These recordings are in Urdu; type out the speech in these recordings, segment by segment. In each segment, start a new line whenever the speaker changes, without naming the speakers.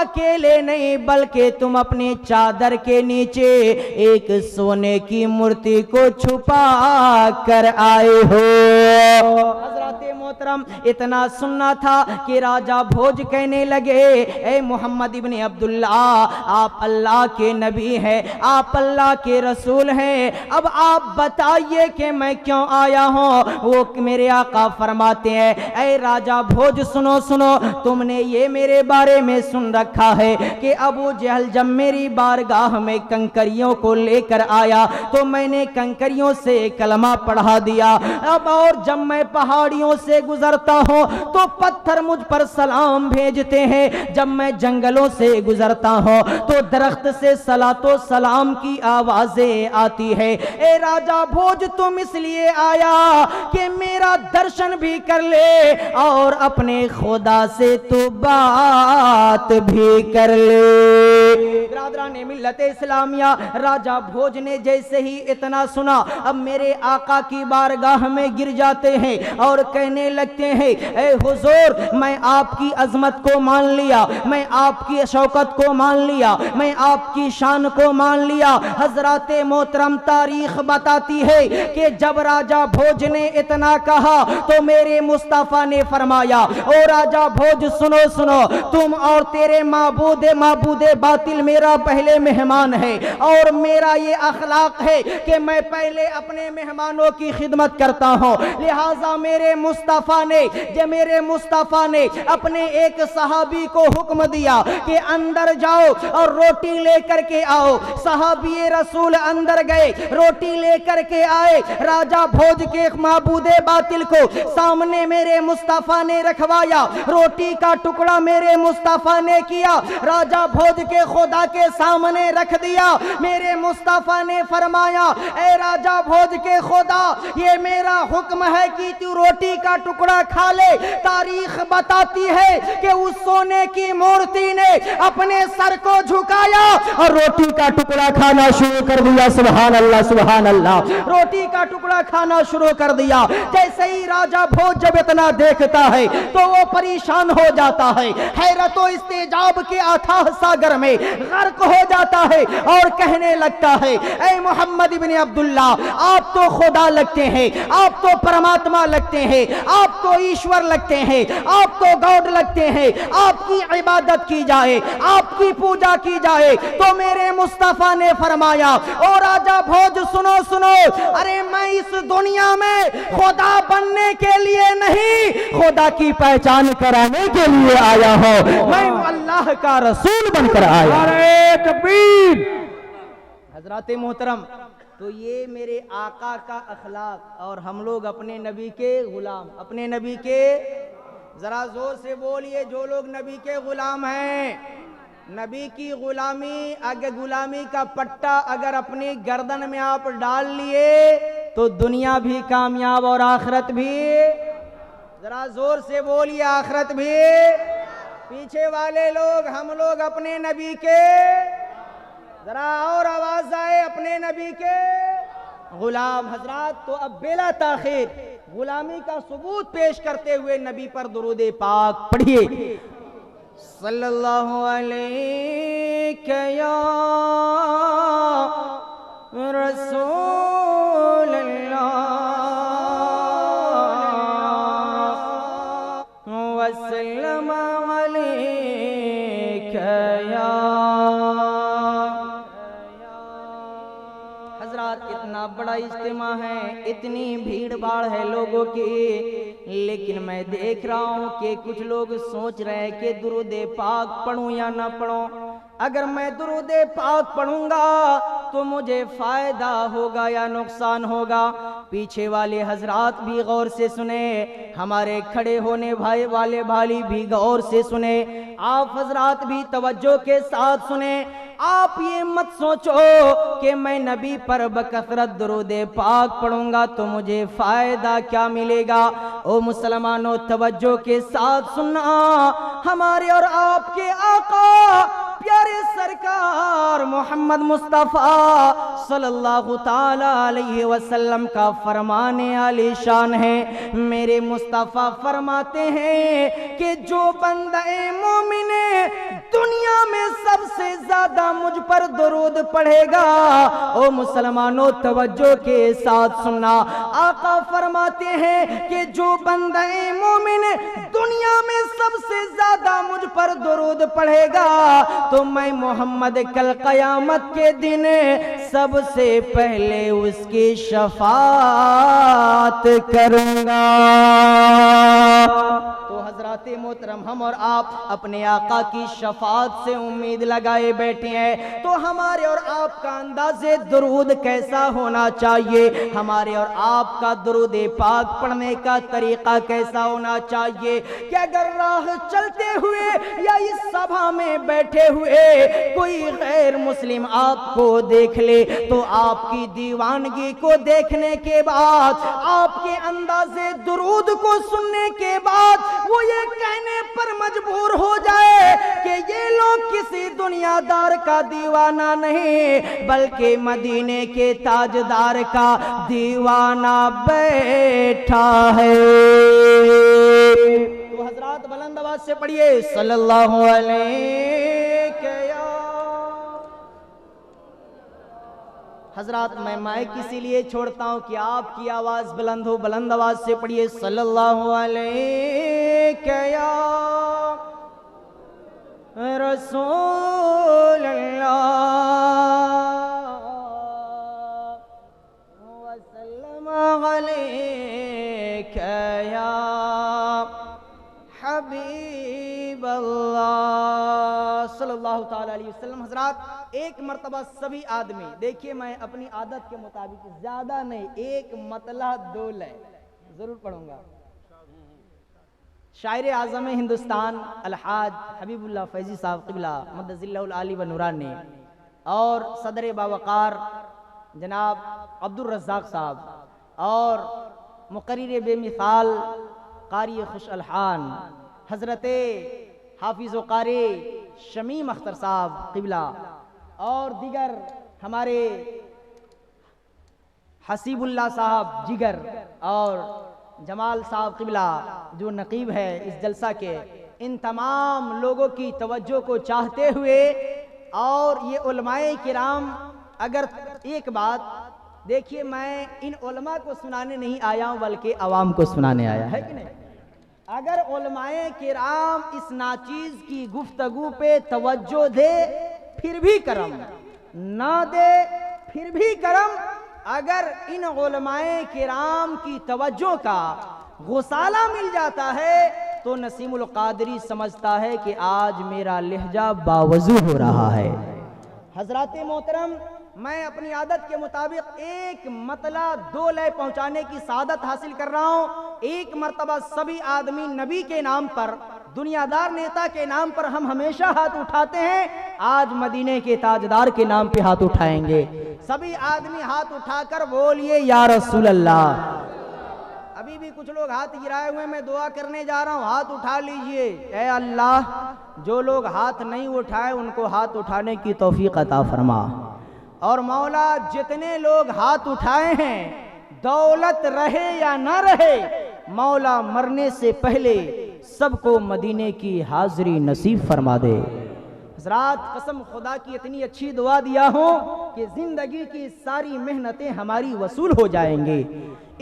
اکیلے نہیں بلکہ تم اپنی چادر کے نیچے ایک سونے کی مورتی کو چھپا کر آئے ہو۔ حضرات محترم اتنا سننا تھا کہ راجہ بھوج کہنے لگے اے محمد ابن عبداللہ آپ اللہ کے نبی ہیں، آپ اللہ کے رسول ہیں، اب آپ بتائیے کہ میں کیوں آیا ہوں؟ وہ میرے آقا فرماتے ہیں اے راجہ بھوج سنو سنو، تم نے یہ میرے بارے میں سن رکھا ہے کہ ابو جہل جب میری بارگاہ میں کنکریوں کو لے کر آیا تو میں نے کنکریوں سے کلمہ پڑھا دیا، اب اور جب میں پہاڑیوں سے گزرتا ہوں تو پتھر مجھ پر سلام بھیجتے ہیں، جب میں جنگلوں سے گزرتا ہوں تو درخت سے صلاۃ و سلام کی آوازیں آتی ہے۔ اے راجہ بھوج تم اس لیے آیا کہ میرا درشن بھی کر لے اور اپنے خدا سے تو بات بھی کر لے۔ برادران ملت اسلامیہ، راجہ بھوج نے جیسے ہی اتنا سنا اب میرے آقا کی بارگاہ میں گر جاتے ہیں اور کہنے لگتے ہیں اے حضور میں آپ کی عظمت کو مان لیا، میں آپ کی شوکت کو مان لیا، میں آپ کی شان کو مان لیا۔ حضرات محترم تاریخ بتاتی ہے کہ جب راجہ بھوج نے اتنا کہا تو میرے مصطفیٰ نے فرمایا او راجہ بھوج سنو سنو، تم اور تیرے معبود باطل میرا پہلے مہمان ہے، اور میرا یہ اخلاق ہے کہ میں پہلے اپنے مہمانوں کی خدمت کرتا ہوں، لہٰذا میرے مصطفیٰ نے اپنے ایک صحابی کو حکم دیا کہ اندر جاؤ اور روٹی لے کر کے آؤ۔ صحابی رسول اندر گئے، روٹی لے کر کے آئے، راجہ بھوج کے معبود باطل کو سامنے میرے مصطفیٰ نے رکھوایا، روٹی کا ٹکڑا میرے مصطفیٰ نے کیا، راجہ بھوج کے خدا کے سامنے رکھ دیا۔ میرے مصطفیٰ نے فرمایا اے راجہ بھوج کے خدا یہ میرا حکم ہے کہ تو روٹی کا ٹکڑا کھا لے۔ تاریخ بتاتی ہے کہ اس سونے کی مورتی نے اپنے سر کو جھکایا اور روٹی کا ٹکڑا کھانا شروع کر دیا۔ سبحان اللہ سبحان اللہ، روٹی کا ٹکڑا کھانا شروع کر دیا۔ جیسے ہی راجہ بھوج جب اتنا دیکھتا ہے تو وہ پریشان ہو جاتا ہے، حیرت و استعجاب کے اتھاہ ساگر میں غرق ہو جاتا ہے اور کہنے لگتا ہے اے محمد ابن عبداللہ آپ تو خدا لگتے ہیں، آپ تو پرماتما لگتے ہیں، آپ تو ایشور لگتے ہیں، آپ تو گاڈ لگتے ہیں، آپ کی عبادت کی جائے، آپ کی پوجا کی جائے۔ تو میرے مصطفیٰ نے فرمایا او راجہ بھوج سنو سنو، ارے میں اس دنیا میں خدا بننے کے لیے نہیں، خدا کی پہچان کرانے کے لیے آیا ہوں، میں اللہ کا رسول بن کر آیا۔ نعرہ تکبیر۔ حضرات محترم تو یہ میرے آقا کا اخلاق، اور ہم لوگ اپنے نبی کے غلام، اپنے نبی کے، ذرا زور سے بولیے جو لوگ نبی کے غلام ہیں، نبی کی غلامی کا پٹا اگر اپنی گردن میں آپ ڈال لیے تو دنیا بھی کامیاب اور آخرت بھی، ذرا زور سے بولیے آخرت بھی۔ پیچھے والے لوگ ہم لوگ اپنے نبی کے، ذرا اور آواز آئے، اپنے نبی کے غلام۔ حضرات تو اب بلا تاخیر غلامی کا ثبوت پیش کرتے ہوئے نبی پر درود پاک پڑھیے۔ صلی اللہ علیہ یا رسول اللہ وسلم علیک یا۔ حضرات اتنا بڑا اجتماع ہے، اتنی بھیڑ بھاڑ ہے لوگوں کی، لیکن میں دیکھ رہا ہوں کہ کچھ لوگ سوچ رہے ہیں کہ درود پاک پڑھوں یا نہ پڑھوں۔ اگر میں درود پاک پڑھوں گا تو مجھے فائدہ ہوگا یا نقصان ہوگا؟ پیچھے والے حضرات بھی غور سے سنیں، ہمارے کھڑے ہونے والے بھائی بھی غور سے سنیں، آپ حضرات بھی توجہ کے ساتھ سنیں۔ آپ یہ مت سوچو کہ میں نبی پر بکثرت درود پاک پڑھوں گا تو مجھے فائدہ کیا ملے گا۔ او مسلمانوں توجہ کے ساتھ سننا، ہمارے اور آپ کے آقا پیارے سرکار محمد مصطفیٰ صلی اللہ تعالی علیہ وسلم کا فرمان عالی شان ہے۔ میرے مصطفیٰ فرماتے ہیں کہ جو بندہ مومن دنیا زیادہ مجھ پر درود پڑھے گا. او مسلمانوں توجہ کے ساتھ سننا. آقا فرماتے ہیں کہ جو بندہ مومن دنیا میں سب سے زیادہ مجھ پر درود پڑھے گا تو میں محمد کل قیامت کے دن سب سے پہلے اس کی شفاعت کروں گا. تو حضرات محترم ہم اور آپ اپنے آقا کی شفاعت سے امید لگائے بیٹھے ہیں, تو ہمارے اور آپ کا انداز درود کیسا ہونا چاہیے؟ ہمارے اور آپ کا درود پاک پڑھنے کا طریقہ کیسا ہونا چاہیے کہ اگر راہ چلتے ہوئے یا اس سبھا میں بیٹھے ہوئے کوئی غیر مسلم آپ کو دیکھ لے تو آپ کی دیوانگی کو دیکھنے کے بعد, آپ کے انداز درود کو سننے کے بعد وہ یہ کہنے پر مجبور ہو جائے کہ یہ لوگ کسی دنیا دار کا دیوانہ نہیں بلکہ مدینے کے تاجدار کا دیوانہ بیٹھا ہے. تو حضرات بلند آواز سے پڑھیے صلی اللہ علیہ. حضرات میں مائک اسی لیے چھوڑتا ہوں کہ آپ کی آواز بلند ہو. بلند آواز سے پڑھیے صلی اللہ علیہ یا رسول اللہ وسلم علیک یا حبیب اللہ صلی اللہ تعالی علیہ وسلم. حضرات ایک مرتبہ سبھی آدمی دیکھیے, میں اپنی عادت کے مطابق زیادہ نہیں, ایک مطلع دو لے ضرور پڑھوں گا. شاعر اعظم ہندوستان الحاج حبیب اللہ فیضی صاحب قبلہ مدد اللہ العالی و نوران نے اور صدر باوقار جناب عبدالرزاق صاحب اور مقرر بے مثال قاری خوش الحان حضرت حافظ و قاری شمیم اختر صاحب قبلہ اور دیگر ہمارے حسیب اللہ صاحب جگر اور جمال صاحب قبلہ جو نقیب ہے اس جلسہ کے, ان تمام لوگوں کی توجہ کو چاہتے ہوئے اور یہ علماء کرام, اگر ایک بات دیکھیے میں ان علماء کو سنانے نہیں آیا ہوں بلکہ عوام کو سنانے آیا ہے کہ نہیں. اگر علماء کرام اس ناچیز کی گفتگو پہ توجہ دے پھر بھی کرم, نہ دے پھر بھی کرم, اگر ان علماء کرام کی توجہ کا غسالہ مل جاتا ہے تو نسیم القادری سمجھتا ہے کہ آج میرا لہجہ باوضو ہو رہا ہے. حضرات محترم میں اپنی عادت کے مطابق ایک مطلع دو لے پہنچانے کی سعادت حاصل کر رہا ہوں. ایک مرتبہ سبھی آدمی نبی کے نام پر, دنیا دار نیتا کے نام پر ہم ہمیشہ ہاتھ اٹھاتے ہیں, آج مدینے کے تاجدار کے نام پہ ہاتھ اٹھائیں گے. سبھی آدمی ہاتھ اٹھا کر بولیے یا رسول اللہ. ابھی بھی کچھ لوگ ہاتھ گرائے ہوئے, میں دعا کرنے جا رہا ہوں, ہاتھ اٹھا لیجئے. اے اللہ جو لوگ ہاتھ نہیں اٹھائے ان کو ہاتھ اٹھانے کی توفیق عطا فرما, اور مولا جتنے لوگ ہاتھ اٹھائے ہیں دولت رہے یا نہ رہے مولا مرنے سے پہلے سب کو مدینے کی حاضری نصیب فرما دے. حضرات قسم خدا کی اتنی اچھی دعا دیا ہوں کہ زندگی کی ساری محنتیں ہماری وصول ہو جائیں گے,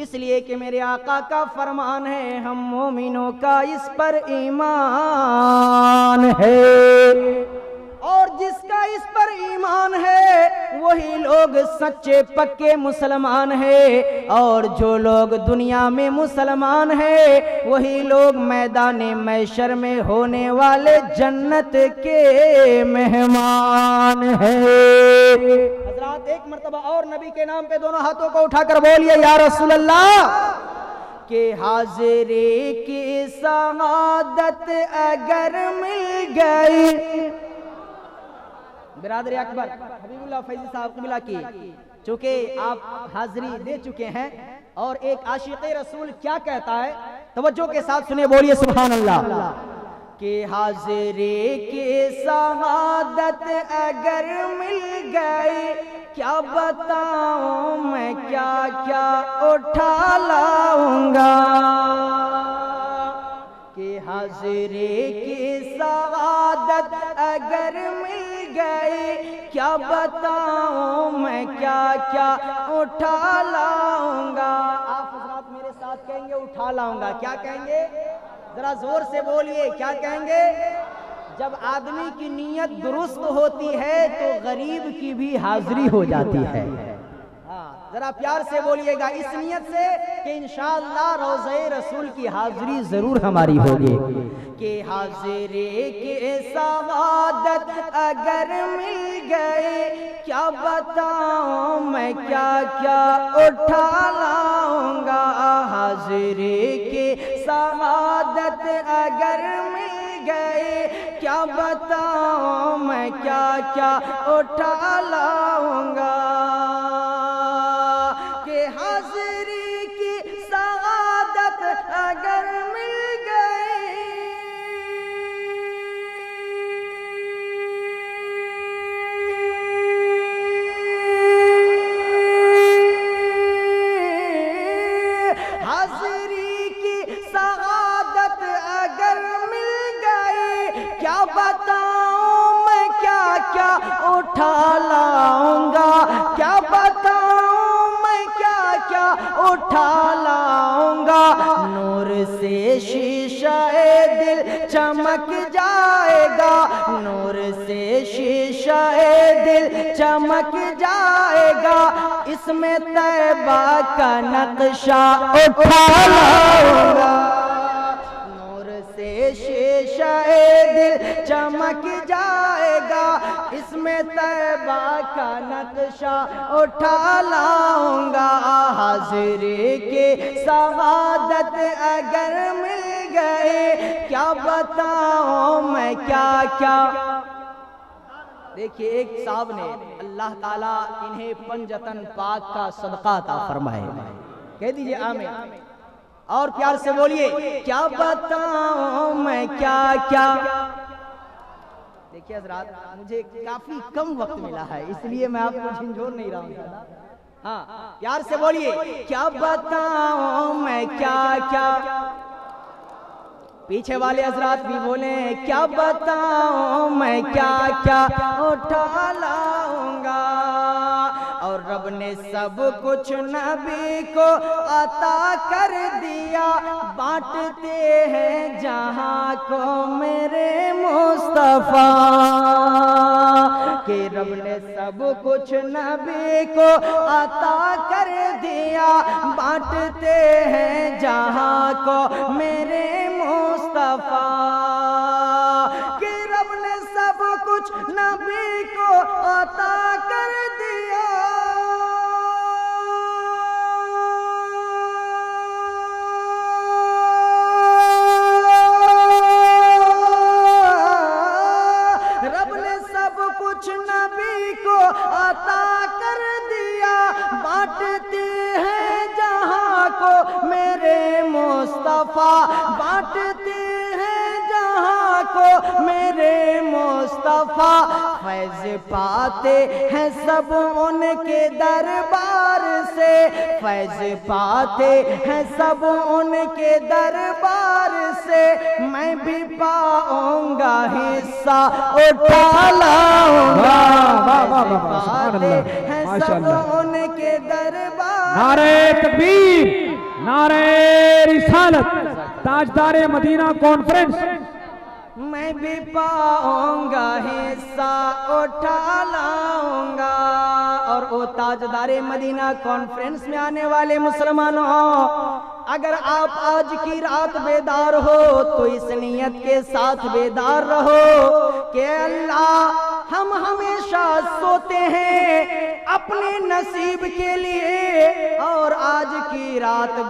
اس لیے کہ میرے آقا کا فرمان ہے ہم مومنوں کا اس پر ایمان ہے, اور جس کا اس پر ایمان ہے وہی لوگ سچے پکے مسلمان ہیں, اور جو لوگ دنیا میں مسلمان ہیں وہی لوگ میدان محشر میں ہونے والے جنت کے مہمان ہیں. حضرات ایک مرتبہ اور نبی کے نام پہ دونوں ہاتھوں کو اٹھا کر بولیے یا رسول اللہ. کہ حاضری کی سعادت اگر مل گئی, برادر اکبر حبیب اللہ فیضی صاحب قبلہ کی چونکہ آپ حاضری دے چکے ہیں, اور ایک عاشق رسول کیا کہتا ہے توجہ کے ساتھ سنیں, بولیے سبحان اللہ. کہ حاضری کی سعادت اگر مل گئی کیا بتاؤں میں کیا کیا اٹھا لاؤں گا. کہ حاضری کی سعادت اگر مل گئے، کیا بتاؤں میں کیا کیا اٹھا لاؤں گا۔ آپ حضرات میرے ساتھ کہیں گے اٹھا لاؤں گا، کیا کہیں گے؟ ذرا زور سے بولیے، کیا کہیں گے؟ جب آدمی کی نیت درست ہوتی ہے تو غریب کی بھی حاضری ہو جاتی ہے۔ ذرا پیار سے بولیے گا، اس نیت سے کہ انشاءاللہ روضہ رسول کی حاضری ضرور ہماری ہوگی۔ کہ حاضرے کے سعادت اگر مل گئے، کیا بتاؤں میں کیا کیا اٹھا لاؤں گا۔ حاضرے کے سعادت اگر مل گئے، کیا بتاؤں میں کیا کیا اٹھا لاؤں گا۔ کہ حاضری کی سعادت اگر مل گئی، حاضری کی سعادت اگر مل گئی، کیا بتاؤں میں کیا کیا اٹھا لاؤں گا۔ کیا بتاؤں میں کیا کیا اٹھا لاؤں گا۔ نور سے شیشہ دل چمک جائے گا، نور سے شیشہ دل چمک جائے گا۔ اس میں طیبہ کا نقشہ اٹھا لاؤں گا۔ نور سے شیشہ دل چمک جائے گا، اس میں طیبہ کا نقشہ اٹھا لاؤں گا۔ حاضرے کے سعادت اگر مل گئے، کیا بتاؤں میں کیا کیا۔ دیکھیے ایک صاحب نے، اللہ تعالیٰ انہیں پنجتن پاک کا صدقہ عطا فرمائے، کہہ دیجئے آمین، اور پیار سے بولیے، کیا بتاؤں میں کیا کیا۔ دیکھیے حضرات مجھے کافی کم وقت ملا ہے، اس لیے میں آپ کو جھنجھوڑ نہیں رہا ہوں۔ ہاں پیار سے بولیے، کیا بتاؤں میں کیا کیا۔ پیچھے والے حضرات بھی بولیں، کیا بتاؤں میں کیا کیا اٹھا لاؤں گا۔ اور رب نے سب کچھ نبی کو عطا کر دیا، بانٹتے ہیں جہاں کو میرے مصطفیٰ۔ کہ رب نے سب کچھ نبی کو عطا کر دیا، بانٹتے ہیں جہاں کو میرے مصطفیٰ۔ کہ رب نے سب کچھ نبی کو عطا کر دیا، رب نے سب کچھ نبی کو عطا کر دیا، بانٹتے ہیں جہاں کو میرے مصطفیٰ، بانٹتے ہیں جہاں کو میرے مصطفیٰ۔ فیض پاتے ہیں سب ان کے دربار سے، فیض پاتے ہیں سب ان کے دربار سے۔ میں بھی پاؤں گا حصہ اٹھا لاؤں گا، پاتے ہیں سب ان کے دربار۔
نعرہ تکبیر، نعرہ رسالت، تاجدار مدینہ کانفرنس۔
میں بھی پاؤں گا حصہ اٹھا لاؤں گا۔ اور وہ تاجدار مدینہ کانفرنس میں آنے والے مسلمانوں، اگر آپ آج کی رات بیدار ہو تو اس نیت کے ساتھ بیدار رہو کہ اللہ ہم ہمیشہ سوتے ہیں اپنے نصیب کے لیے، اور آج کی رات